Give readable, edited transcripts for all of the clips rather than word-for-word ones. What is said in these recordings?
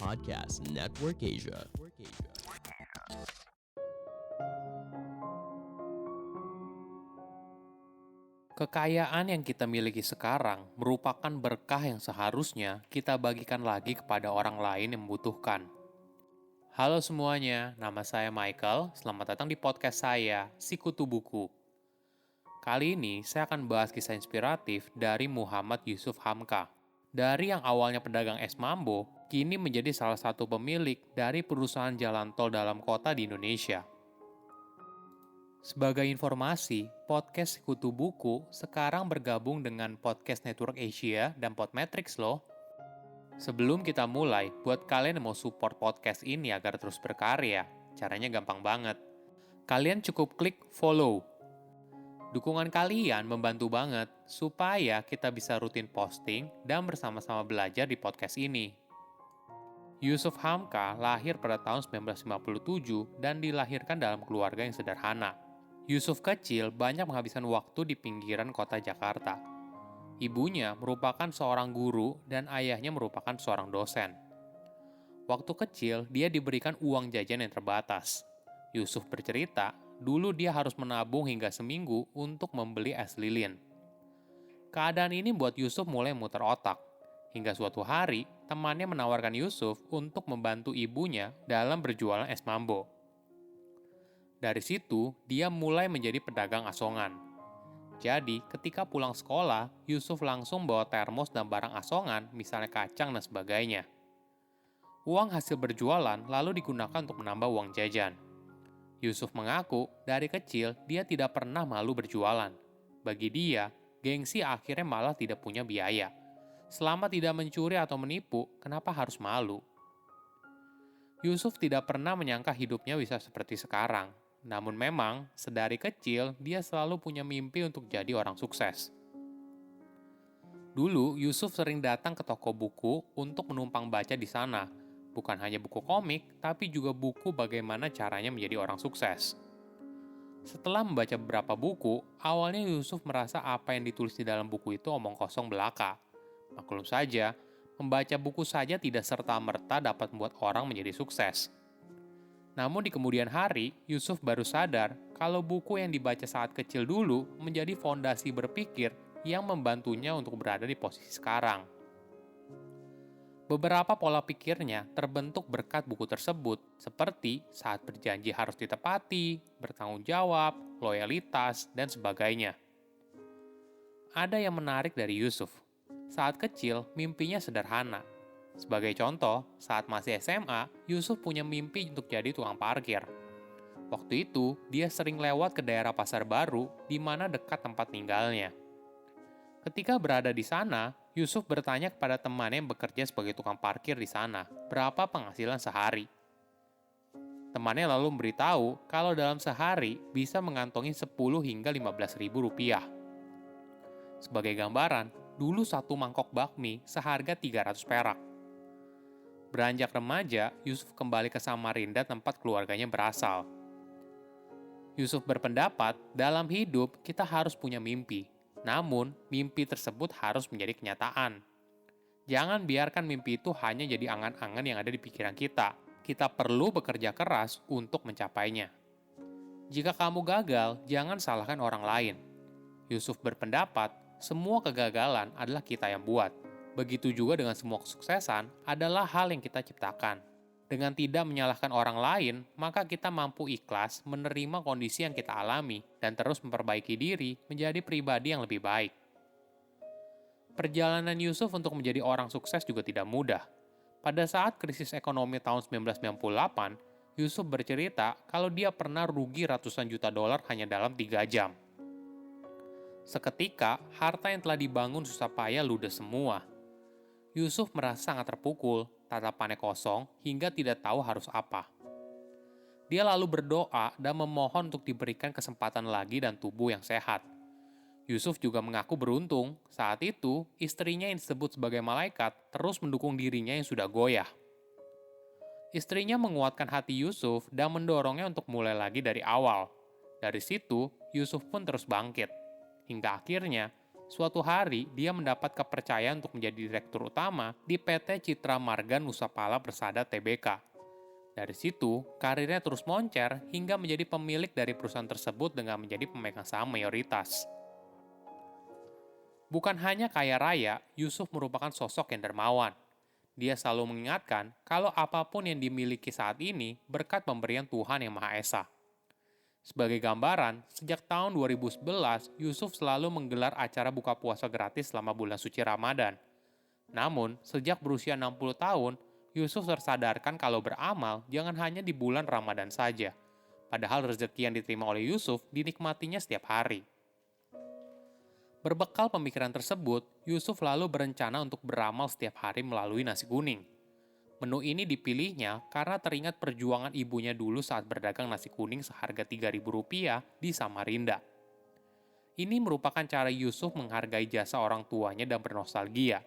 Podcast Network Asia. Kekayaan yang kita miliki sekarang merupakan berkah yang seharusnya kita bagikan lagi kepada orang lain yang membutuhkan. Halo semuanya, nama saya Michael. Selamat datang di podcast saya, Sikutu Buku. Kali ini saya akan bahas kisah inspiratif dari Muhammad Yusuf Hamka. Dari yang awalnya pedagang es mambo, kini menjadi salah satu pemilik dari perusahaan jalan tol dalam kota di Indonesia. Sebagai informasi, podcast Sekutu Buku sekarang bergabung dengan Podcast Network Asia dan Podmetrics loh. Sebelum kita mulai, buat kalian yang mau support podcast ini agar terus berkarya, caranya gampang banget. Kalian cukup klik follow. Dukungan kalian membantu banget supaya kita bisa rutin posting dan bersama-sama belajar di podcast ini. Yusuf Hamka lahir pada tahun 1957 dan dilahirkan dalam keluarga yang sederhana. Yusuf kecil banyak menghabiskan waktu di pinggiran kota Jakarta. Ibunya merupakan seorang guru dan ayahnya merupakan seorang dosen. Waktu kecil, dia diberikan uang jajan yang terbatas. Yusuf bercerita, dulu dia harus menabung hingga seminggu untuk membeli es lilin. Keadaan ini buat Yusuf mulai muter otak. Hingga suatu hari, temannya menawarkan Yusuf untuk membantu ibunya dalam berjualan es mambo. Dari situ, dia mulai menjadi pedagang asongan. Jadi, ketika pulang sekolah, Yusuf langsung bawa termos dan barang asongan, misalnya kacang dan sebagainya. Uang hasil berjualan lalu digunakan untuk menambah uang jajan. Yusuf mengaku, dari kecil dia tidak pernah malu berjualan. Bagi dia, gengsi akhirnya malah tidak punya biaya. Selama tidak mencuri atau menipu, kenapa harus malu? Yusuf tidak pernah menyangka hidupnya bisa seperti sekarang. Namun memang, sedari kecil, dia selalu punya mimpi untuk jadi orang sukses. Dulu, Yusuf sering datang ke toko buku untuk menumpang baca di sana. Bukan hanya buku komik, tapi juga buku bagaimana caranya menjadi orang sukses. Setelah membaca beberapa buku, awalnya Yusuf merasa apa yang ditulis di dalam buku itu omong kosong belaka. Maklum saja, membaca buku saja tidak serta-merta dapat membuat orang menjadi sukses. Namun di kemudian hari, Yusuf baru sadar kalau buku yang dibaca saat kecil dulu menjadi fondasi berpikir yang membantunya untuk berada di posisi sekarang. Beberapa pola pikirnya terbentuk berkat buku tersebut, seperti saat berjanji harus ditepati, bertanggung jawab, loyalitas, dan sebagainya. Ada yang menarik dari Yusuf. Saat kecil, mimpinya sederhana. Sebagai contoh, saat masih SMA, Yusuf punya mimpi untuk jadi tukang parkir. Waktu itu, dia sering lewat ke daerah Pasar Baru, di mana dekat tempat tinggalnya. Ketika berada di sana, Yusuf bertanya kepada temannya yang bekerja sebagai tukang parkir di sana, berapa penghasilan sehari. Temannya lalu memberitahu kalau dalam sehari bisa mengantongi 10 hingga 15 ribu rupiah. Sebagai gambaran, dulu satu mangkok bakmi seharga 300 perak. Beranjak remaja, Yusuf kembali ke Samarinda tempat keluarganya berasal. Yusuf berpendapat, dalam hidup kita harus punya mimpi. Namun, mimpi tersebut harus menjadi kenyataan. Jangan biarkan mimpi itu hanya jadi angan-angan yang ada di pikiran kita. Kita perlu bekerja keras untuk mencapainya. Jika kamu gagal, jangan salahkan orang lain. Yusuf berpendapat, semua kegagalan adalah kita yang buat. Begitu juga dengan semua kesuksesan adalah hal yang kita ciptakan. Dengan tidak menyalahkan orang lain, maka kita mampu ikhlas menerima kondisi yang kita alami dan terus memperbaiki diri menjadi pribadi yang lebih baik. Perjalanan Yusuf untuk menjadi orang sukses juga tidak mudah. Pada saat krisis ekonomi tahun 1998, Yusuf bercerita kalau dia pernah rugi ratusan juta dolar hanya dalam 3 jam. Seketika, harta yang telah dibangun susah payah ludes semua. Yusuf merasa sangat terpukul, tatapannya kosong, hingga tidak tahu harus apa. Dia lalu berdoa dan memohon untuk diberikan kesempatan lagi dan tubuh yang sehat. Yusuf juga mengaku beruntung, saat itu istrinya yang disebut sebagai malaikat terus mendukung dirinya yang sudah goyah. Istrinya menguatkan hati Yusuf dan mendorongnya untuk mulai lagi dari awal. Dari situ, Yusuf pun terus bangkit. Hingga akhirnya, Suatu hari, dia mendapat kepercayaan untuk menjadi direktur utama di PT Citra Marga Nusapala Persada Tbk. Dari situ, karirnya terus moncer hingga menjadi pemilik dari perusahaan tersebut dengan menjadi pemegang saham mayoritas. Bukan hanya kaya raya, Yusuf merupakan sosok yang dermawan. Dia selalu mengingatkan kalau apapun yang dimiliki saat ini berkat pemberian Tuhan Yang Maha Esa. Sebagai gambaran, sejak tahun 2011, Yusuf selalu menggelar acara buka puasa gratis selama bulan suci Ramadan. Namun, sejak berusia 60 tahun, Yusuf tersadarkan kalau beramal jangan hanya di bulan Ramadan saja. Padahal rezeki yang diterima oleh Yusuf dinikmatinya setiap hari. Berbekal pemikiran tersebut, Yusuf lalu berencana untuk beramal setiap hari melalui nasi kuning. Menu ini dipilihnya karena teringat perjuangan ibunya dulu saat berdagang nasi kuning seharga Rp3.000 di Samarinda. Ini merupakan cara Yusuf menghargai jasa orang tuanya dan bernostalgia.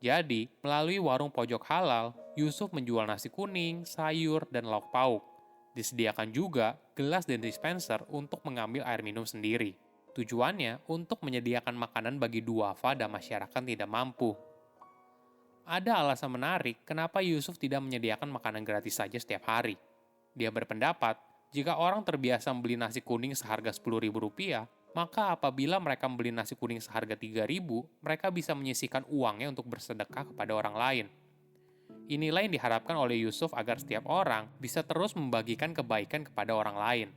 Jadi, melalui warung pojok halal, Yusuf menjual nasi kuning, sayur, dan lauk pauk. Disediakan juga gelas dan dispenser untuk mengambil air minum sendiri. Tujuannya untuk menyediakan makanan bagi duafa dan masyarakat tidak mampu. Ada alasan menarik kenapa Yusuf tidak menyediakan makanan gratis saja setiap hari. Dia berpendapat, jika orang terbiasa membeli nasi kuning seharga Rp10.000, maka apabila mereka membeli nasi kuning seharga Rp3.000, mereka bisa menyisihkan uangnya untuk bersedekah kepada orang lain. Inilah yang diharapkan oleh Yusuf agar setiap orang bisa terus membagikan kebaikan kepada orang lain.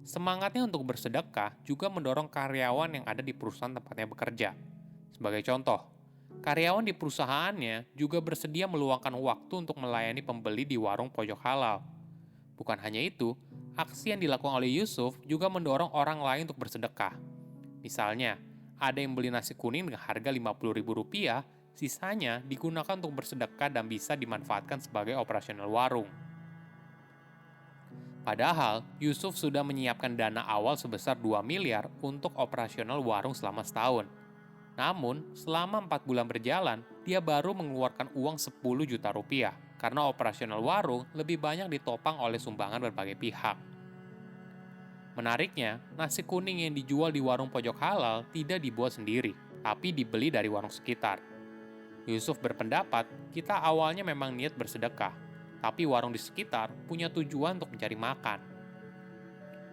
Semangatnya untuk bersedekah juga mendorong karyawan yang ada di perusahaan tempatnya bekerja. Sebagai contoh, karyawan di perusahaannya juga bersedia meluangkan waktu untuk melayani pembeli di warung pojok halal. Bukan hanya itu, aksi yang dilakukan oleh Yusuf juga mendorong orang lain untuk bersedekah. Misalnya, ada yang beli nasi kuning dengan harga Rp50.000, sisanya digunakan untuk bersedekah dan bisa dimanfaatkan sebagai operasional warung. Padahal, Yusuf sudah menyiapkan dana awal sebesar 2 miliar untuk operasional warung selama setahun. Namun, selama 4 bulan berjalan, dia baru mengeluarkan uang Rp10 juta karena operasional warung lebih banyak ditopang oleh sumbangan berbagai pihak. Menariknya, nasi kuning yang dijual di warung pojok halal tidak dibuat sendiri, tapi dibeli dari warung sekitar. Yusuf berpendapat, kita awalnya memang niat bersedekah, tapi warung di sekitar punya tujuan untuk mencari makan.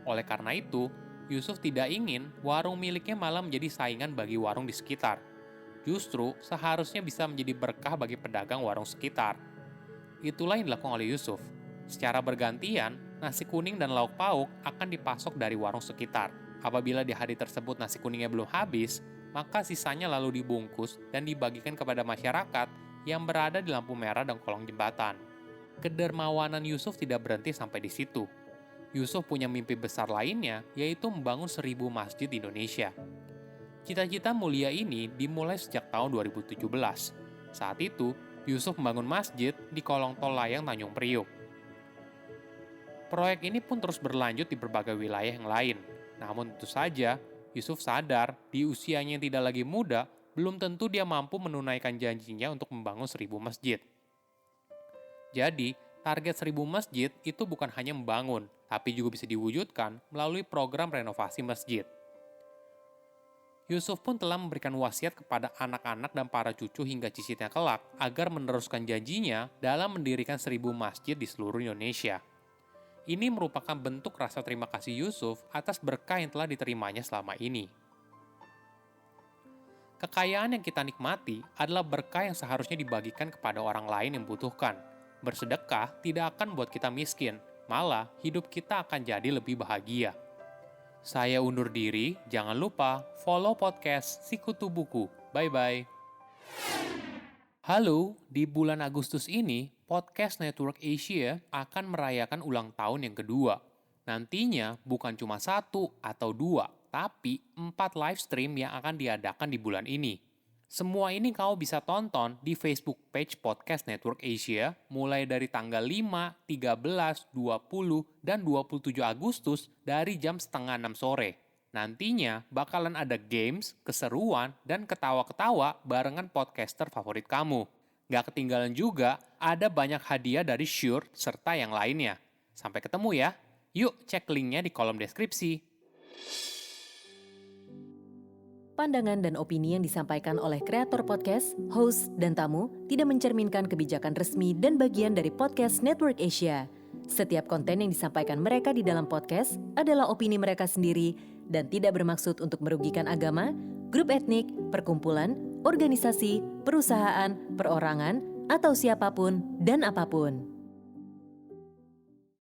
Oleh karena itu, Yusuf tidak ingin warung miliknya malah menjadi saingan bagi warung di sekitar. Justru, seharusnya bisa menjadi berkah bagi pedagang warung sekitar. Itulah yang dilakukan oleh Yusuf. Secara bergantian, nasi kuning dan lauk pauk akan dipasok dari warung sekitar. Apabila di hari tersebut nasi kuningnya belum habis, maka sisanya lalu dibungkus dan dibagikan kepada masyarakat yang berada di lampu merah dan kolong jembatan. Kedermawanan Yusuf tidak berhenti sampai di situ. Yusuf punya mimpi besar lainnya, yaitu membangun 1.000 masjid di Indonesia. Cita-cita mulia ini dimulai sejak tahun 2017. Saat itu, Yusuf membangun masjid di kolong tol layang Tanjung Priok. Proyek ini pun terus berlanjut di berbagai wilayah yang lain. Namun tentu saja, Yusuf sadar di usianya yang tidak lagi muda, belum tentu dia mampu menunaikan janjinya untuk membangun 1.000 masjid. Jadi, target 1.000 masjid itu bukan hanya membangun, tapi juga bisa diwujudkan melalui program renovasi masjid. Yusuf pun telah memberikan wasiat kepada anak-anak dan para cucu hingga cicitnya kelak agar meneruskan janjinya dalam mendirikan 1.000 masjid di seluruh Indonesia. Ini merupakan bentuk rasa terima kasih Yusuf atas berkah yang telah diterimanya selama ini. Kekayaan yang kita nikmati adalah berkah yang seharusnya dibagikan kepada orang lain yang membutuhkan. Bersedekah tidak akan membuat kita miskin, malah hidup kita akan jadi lebih bahagia. Saya undur diri, jangan lupa follow podcast Sikutu Buku. Bye-bye. Halo, di bulan Agustus ini, Podcast Network Asia akan merayakan ulang tahun yang kedua. Nantinya bukan cuma 1 atau 2, tapi 4 live stream yang akan diadakan di bulan ini. Semua ini kamu bisa tonton di Facebook page Podcast Network Asia mulai dari tanggal 5, 13, 20, dan 27 Agustus dari jam 5:30 sore. Nantinya bakalan ada games, keseruan, dan ketawa-ketawa barengan podcaster favorit kamu. Gak ketinggalan juga, ada banyak hadiah dari Shure serta yang lainnya. Sampai ketemu ya. Yuk cek linknya di kolom deskripsi. Pandangan dan opini yang disampaikan oleh kreator podcast, host, dan tamu tidak mencerminkan kebijakan resmi dan bagian dari Podcast Network Asia. Setiap konten yang disampaikan mereka di dalam podcast adalah opini mereka sendiri dan tidak bermaksud untuk merugikan agama, grup etnik, perkumpulan, organisasi, perusahaan, perorangan, atau siapapun dan apapun.